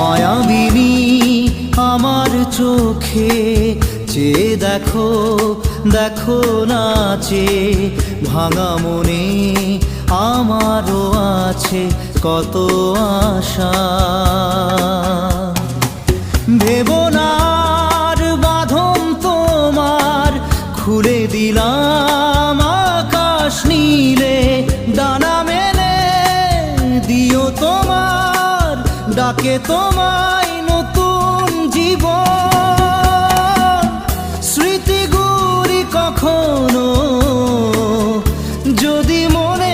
মায়াবিনী আমার চোখে চেয়ে দেখো, দেখো নাচে ভাঙা মনে আমারও আছে কত আশা। ভেবো না আর বাঁধন তোমার, খুলে দিলাম আকাশ নীলে, ডানা মেলে দিও তোমার ডাকে তোমায় নতুন জীবন। স্মৃতিগুলি কখনো যদি মনে